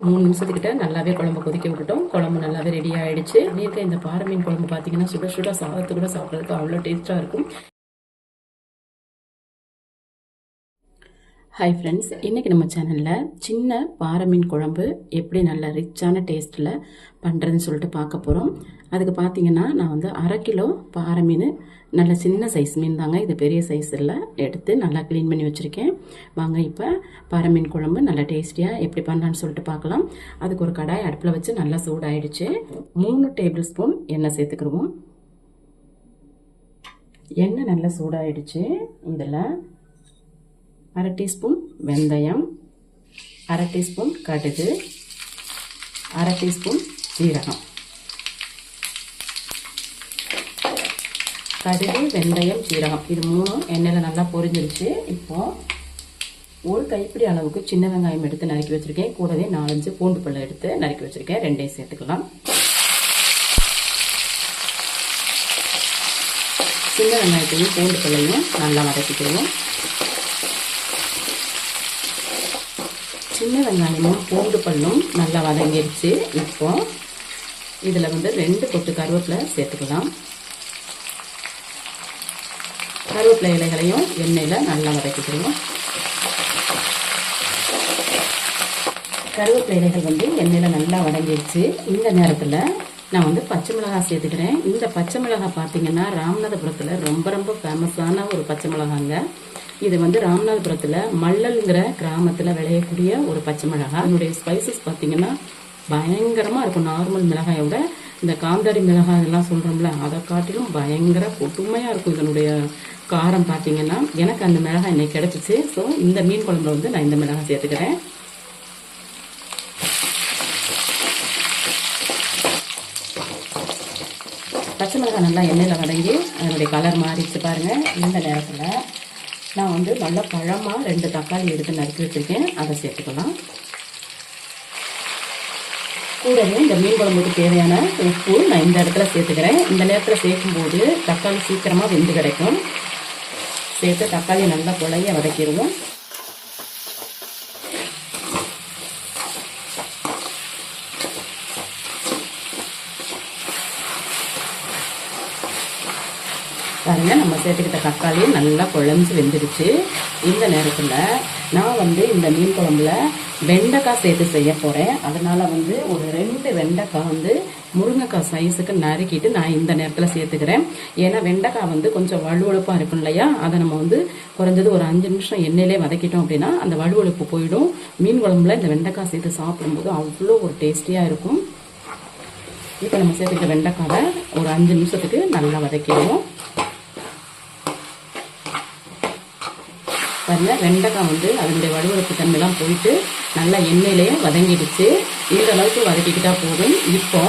3 நிமிஷத்துக்கிட்ட நல்லாவே குழம்பு கொதிக்க விட்டுட்டோம். குழம்பு நல்லாவே ரெடி ஆயிடுச்சு. நீர்க்க இந்த பாறை மீன் குழம்பு பார்த்தீங்கன்னா சுட சுட சாதத்து கூட சாப்பிட்றதுக்கு அவ்வளோ டேஸ்ட்டாக இருக்கும். ஹாய் ஃப்ரெண்ட்ஸ், இன்றைக்கி நம்ம சேனலில் சின்ன பாறை மீன் குழம்பு எப்படி நல்ல ரிச்சான டேஸ்ட்டில் பண்ணுறதுன்னு சொல்லிட்டு பார்க்க போகிறோம். அதுக்கு பார்த்தீங்கன்னா நான் வந்து 1/2 கிலோ பாறை மீன், நல்ல சின்ன சைஸ் மீன் தாங்க, இது பெரிய சைஸ் இல்லை, எடுத்து நல்லா க்ளீன் பண்ணி வச்சுருக்கேன். வாங்க இப்போ பாறை மீன் குழம்பு நல்லா டேஸ்டியாக எப்படி பண்ணலான்னு சொல்லிட்டு பார்க்கலாம். அதுக்கு ஒரு கடாய் அடுப்பில் வச்சு நல்லா சூடாயிடுச்சு. 3 டேபிள் ஸ்பூன் எண்ணெய் சேர்த்துக்கிடுவோம். எண்ணெய் நல்லா சூடாயிடுச்சு. இதில் 1/2 டீஸ்பூன் வெந்தயம், 1/2 டீஸ்பூன் கடுகு, 1/2 டீஸ்பூன் ஜீரகம். கடுகு, வெந்தயம், ஜீரகம் இது 3 எண்ணெயில் நல்லா பொரிஞ்சிருச்சு. இப்போது ஒரு கைப்பிடி அளவுக்கு சின்ன வெங்காயம் எடுத்து நறுக்கி வச்சுருக்கேன். கூடவே 4-5 பூண்டு பல்லை எடுத்து நறுக்கி வச்சுருக்கேன். 2 சேர்த்துக்கலாம். சின்ன வெங்காயத்தையும் பூண்டு பல்லையும் நல்லா வதக்கிக்கிடுவோம். சின்ன வெங்காயமும் பூண்டு பல்லும் நல்லா வதங்கிடுச்சு. இப்போ இதில் வந்து 2 கொத்து கருவேப்பிலை சேர்த்துக்கலாம். கருவேப்பிலை இலைகளையும் எண்ணெயில் நல்லா வதக்கிக்கிறோம். கருவேப்பிலை இலைகள் வந்து எண்ணெயில் நல்லா வதங்கிடுச்சு. இந்த நேரத்தில் நான் வந்து பச்சை மிளகாய் சேர்த்துக்கிறேன். இந்த பச்சை மிளகாய் பார்த்தீங்கன்னா ராமநாதபுரத்தில் ரொம்ப ரொம்ப ஃபேமஸான ஒரு பச்சை மிளகாங்க. இது வந்து ராமநாதபுரத்தில் மல்லல்ங்கிற கிராமத்தில் விளையக்கூடிய ஒரு பச்சை மிளகாய். அதனுடைய ஸ்பைசஸ் பார்த்தீங்கன்னா பயங்கரமாக இருக்கும். நார்மல் மிளகாயோட இந்த காந்தாரி மிளகாய் இதெல்லாம் சொல்கிறோம்ல, அதை காட்டிலும் பயங்கர கொடுமையாக இருக்கும் இதனுடைய காரம் பார்த்தீங்கன்னா. எனக்கு அந்த மிளகாய் இன்னைக்கு கிடச்சிச்சு. ஸோ இந்த மீன் குழம்புல வந்து நான் இந்த மிளகாய் சேர்த்துக்கிறேன். பச்சை மிளகாய் நல்லா எண்ணெயில் வதங்கி அதனுடைய கலர் மாறிடுச்சு பாருங்கள். இந்த நேரத்தில் நான் வந்து நல்லா பழமாக 2 தக்காளி எடுத்து நறுக்கி வச்சுருக்கேன், அதை சேர்த்துக்கலாம். கூடவே இந்த மீன் குழம்புக்கு தேவையான உப்பு நான் இந்த இடத்துல சேர்த்துக்கிறேன். இந்த நேரத்தில் சேர்க்கும்போது தக்காளி சீக்கிரமாக வெந்து கிடைக்கும். சேர்த்து தக்காளி நல்லா குழைய வதக்கிடுவோம். பாருங்க, நம்ம சேர்த்துக்கிட்ட தக்காளி நல்லா குழஞ்சி வெந்துடுச்சு. இந்த நேரத்தில் நான் வந்து இந்த மீன் குழம்புல வெண்டைக்காய் சேர்த்து செய்ய போகிறேன். அதனால் வந்து ஒரு 2 வெண்டைக்காய் வந்து முருங்கைக்காய் சைஸுக்கு நறுக்கிட்டு நான் இந்த நேரத்தில் சேர்த்துக்கிறேன். ஏன்னா வெண்டைக்காய் வந்து கொஞ்சம் வலுவழுப்பாக இருக்கும் இல்லையா, அதை நம்ம வந்து குறைஞ்சது ஒரு 5 நிமிஷம் எண்ணெயிலே வதக்கிட்டோம் அப்படின்னா அந்த வலுவழுப்பு போயிடும். மீன் குழம்புல இந்த வெண்டைக்காய் சேர்த்து சாப்பிடும்போது அவ்வளோ ஒரு டேஸ்டியாக இருக்கும். இப்போ நம்ம சேர்த்துக்கிட்ட வெண்டைக்காவை ஒரு 5 நிமிஷத்துக்கு நல்லா வதக்கிடுவோம். பாருங்க, வெண்டைக்காய் வந்து அதனுடைய வலுவழுப்பு தன்மைலாம் போயிட்டு நல்லா எண்ணெயிலேயே வதங்கிடுச்சு. இந்த அளவுக்கு வதக்கிக்கிட்டா போதும். இப்போ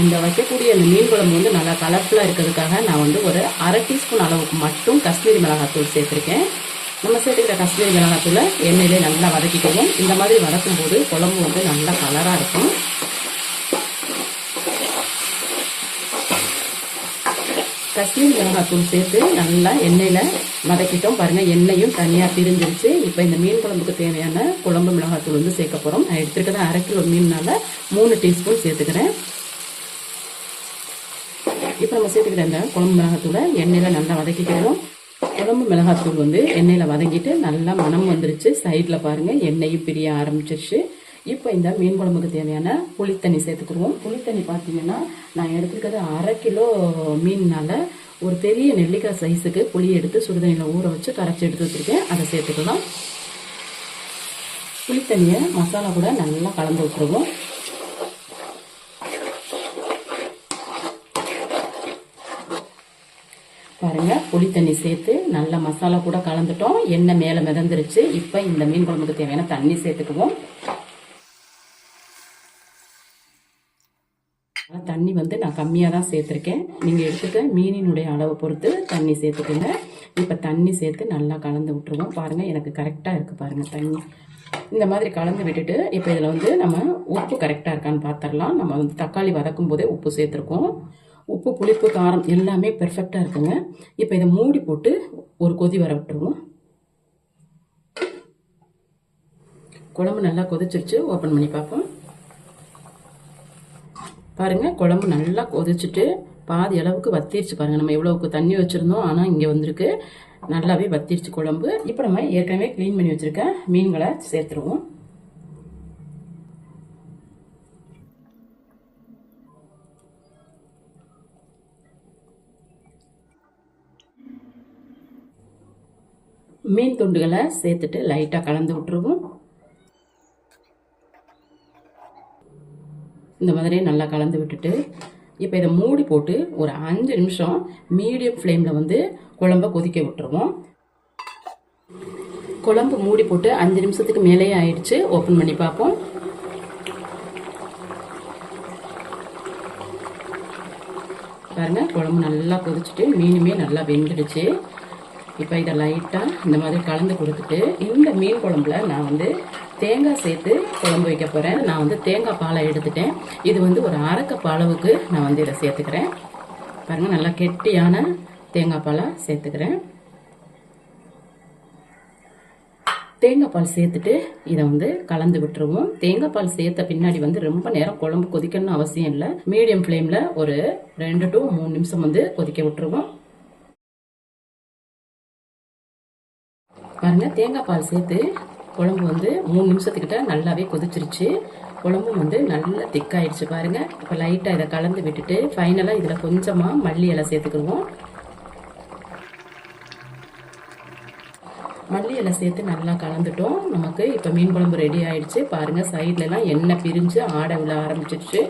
இந்த வைக்கக்கூடிய அந்த மீன் குழம்பு வந்து நல்லா கலர்ஃபுல்லாக இருக்கிறதுக்காக நான் வந்து ஒரு 1/2 டீஸ்பூன் அளவுக்கு மட்டும் காஷ்மீரி மிளகாத்தூள் சேர்த்துருக்கேன். நம்ம சேர்த்துக்கிற காஷ்மீரி மிளகாத்தூளை எண்ணெயிலே நல்லா வதக்கிக்குவோம். இந்த மாதிரி வதக்கும் போது குழம்பு வந்து நல்லா கலராக இருக்கும். காஷ்மீரி மிளகாத்தூள் சேர்த்து நல்லா எண்ணெயில் வதக்கிட்டோம். பாருங்கள், எண்ணெயும் தனியாக பிரிஞ்சிருச்சு. இப்போ இந்த மீன் குழம்புக்கு தேவையான குழம்பு மிளகாத்தூள் வந்து சேர்க்க போகிறோம். நான் எடுத்துருக்கிறது 1/2 கிலோ மீன்னால 3 டீஸ்பூன் சேர்த்துக்கிறேன். இப்போ நம்ம சேர்த்துக்கிற இந்த குழம்பு மிளகாத்தூளை எண்ணெயில் நல்லா வதக்கிக்கிறோம். குழம்பு மிளகாத்தூள் வந்து எண்ணெயில் வதங்கிட்டு நல்லா மனம் வந்துருச்சு. சைடில் பாருங்கள், எண்ணெயும் பிரிய ஆரம்பிச்சிருச்சு. இப்போ இந்த மீன் குழம்புக்கு தேவையான புளித்தண்ணி சேர்த்துக்குருவோம். புளித்தண்ணி பார்த்தீங்கன்னா நான் எடுத்துக்கிறது 1/2 கிலோ மீன்னால ஒரு பெரிய நெல்லிக்காய் சைஸுக்கு புளி எடுத்து சுடுதண்ணியில் ஊற வச்சு கரைச்சி எடுத்து வச்சுருக்கேன், அதை சேர்த்துக்கலாம். புளித்தண்ணியை மசாலா கூட நல்லா கலந்து விட்டுருவோம். பாருங்க, புளித்தண்ணி சேர்த்து நல்ல மசாலா கூட கலந்துட்டோம். எண்ணெய் மேலே மிதந்துருச்சு. இப்போ இந்த மீன் குழம்புக்கு தேவையான தண்ணி சேர்த்துக்குவோம். தண்ணி வந்து நான் கம்மியாக தான் சேர்த்துருக்கேன். நீங்கள் எடுத்துக்க மீனினுடைய அளவை பொறுத்து தண்ணி சேர்த்துக்கோங்க. இப்போ தண்ணி சேர்த்து நல்லா கலந்து விட்டுருவோம். பாருங்கள், எனக்கு கரெக்டாக இருக்குது பாருங்கள் தண்ணி. இந்த மாதிரி கலந்து விட்டுட்டு இப்போ இதில் வந்து நம்ம உப்பு கரெக்டாக இருக்கான்னு பார்த்துடலாம். நம்ம வந்து தக்காளி வதக்கும் போதே உப்பு சேர்த்துருக்கோம். உப்பு, புளிப்பு, காரம் எல்லாமே பெர்ஃபெக்டாக இருக்குங்க. இப்போ இதை மூடி போட்டு ஒரு கொதி வர விட்டுருவோம். குழம்பு நல்லா கொதிச்சிருச்சு. ஓப்பன் பண்ணி பார்ப்போம். பாருங்கள் குழம்பு நல்லா கொதிச்சுட்டு பாதி அளவுக்கு வத்திருச்சு பாருங்கள். நம்ம எவ்வளவுக்கு தண்ணி வச்சுருந்தோம், ஆனால் இங்கே வந்திருக்கு நல்லாவே வத்திருச்சு குழம்பு. இப்போ நம்ம ஏற்கனவே க்ளீன் பண்ணி வச்சுருக்க மீன்களை சேர்த்துருவோம். மீன் துண்டுகளை சேர்த்துட்டு லைட்டாக கலந்து விட்டுருவோம். இந்த மாதிரி நல்லா கலந்து விட்டுட்டு இப்போ இதை மூடி போட்டு ஒரு 5 நிமிஷம் மீடியம் ஃப்ளேமில் வந்து குழம்ப கொதிக்க விட்டுருவோம். குழம்பு மூடி போட்டு 5 நிமிஷத்துக்கு மேலேயே ஆயிடுச்சு. ஓப்பன் பண்ணி பார்ப்போம். பாருங்க குழம்பு நல்லா கொதிச்சுட்டு மீனுமே நல்லா வெந்துடுச்சு. இப்போ இதை லைட்டாக இந்த மாதிரி கலந்து கொடுத்துட்டு இந்த மீன் குழம்புல நான் வந்து தேங்காய் சேர்த்து குழம்பு வைக்க போகிறேன். நான் வந்து தேங்காய் பாலை எடுத்துட்டேன். இது வந்து ஒரு 1/2 கப் அளவுக்கு நான் வந்து இதை சேர்த்துக்கிறேன். பாருங்கள் நல்லா கெட்டியான தேங்காய் பாலை சேர்த்துக்கிறேன். தேங்காய் பால் சேர்த்துட்டு இதை வந்து கலந்து விட்டுருவோம். தேங்காய் பால் சேர்த்த பின்னாடி வந்து ரொம்ப நேரம் குழம்பு கொதிக்கணும்னு அவசியம் இல்லை. மீடியம் ஃப்ளேமில் ஒரு 2 to 3 நிமிஷம் வந்து கொதிக்க விட்டுருவோம். பாருங்க தேங்காய் பால் சேர்த்து குழம்பு வந்து 3 நிமிஷத்துக்கிட்ட நல்லாவே கொதிச்சிருச்சு. குழம்பும் வந்து நல்லா திக்காயிடுச்சு பாருங்க. இப்போ லைட்டாக இதை கலந்து விட்டுட்டு ஃபைனலாக இதில் கொஞ்சமாக மல்லி இலை சேர்த்துக்குவோம். மல்லி இலை சேர்த்து நல்லா கலந்துட்டோம். நமக்கு இப்போ மீன் குழம்பு ரெடி ஆயிடுச்சு. பாருங்க சைட்லலாம் எண்ணெய் பிரிஞ்சு ஆடை விழ ஆரம்பிச்சிருச்சு.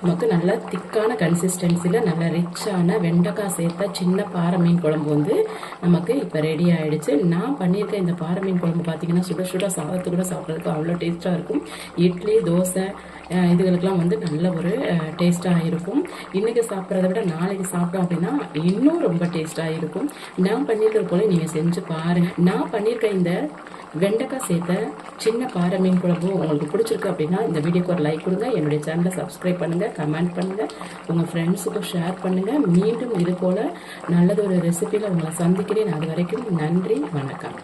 நமக்கு நல்லா திக்கான கன்சிஸ்டன்சியில் நல்லா ரிச்சான வெண்டைக்காய் சேர்த்த சின்ன பாறை மீன் குழம்பு வந்து நமக்கு இப்போ ரெடி ஆகிடுச்சு. நான் பண்ணியிருக்க இந்த பாறை மீன் குழம்பு பார்த்தீங்கன்னா சுட சுட சாதத்து கூட சாப்பிட்றதுக்கு அவ்வளோ டேஸ்ட்டாக இருக்கும். இட்லி தோசை இதுகளுக்கெல்லாம் வந்து நல்ல ஒரு டேஸ்ட்டாக இருக்கும். இன்றைக்கி சாப்பிட்றத விட நாளைக்கு சாப்பிட்டோம் அப்படின்னா இன்னும் ரொம்ப டேஸ்ட்டாக இருக்கும். நான் பண்ணியிருக்கிற போல நீங்கள் செஞ்சு பாருங்கள். நான் பண்ணியிருக்க இந்த வெண்டைக்காய் சேர்த்த சின்ன பாறை மீன் குழம்பு உங்களுக்கு பிடிச்சிருக்கு அப்படின்னா இந்த வீடியோக்கு ஒரு லைக் கொடுங்க. என்னுடைய சேனலை சப்ஸ்கிரைப் பண்ணுங்கள், கமெண்ட் பண்ணுங்கள், உங்கள் ஃப்ரெண்ட்ஸுக்கும் ஷேர் பண்ணுங்கள். மீண்டும் இது போல் நல்லதொரு ரெசிபியில் உங்களை சந்திக்கிறேன். அது வரைக்கும் நன்றி, வணக்கம்.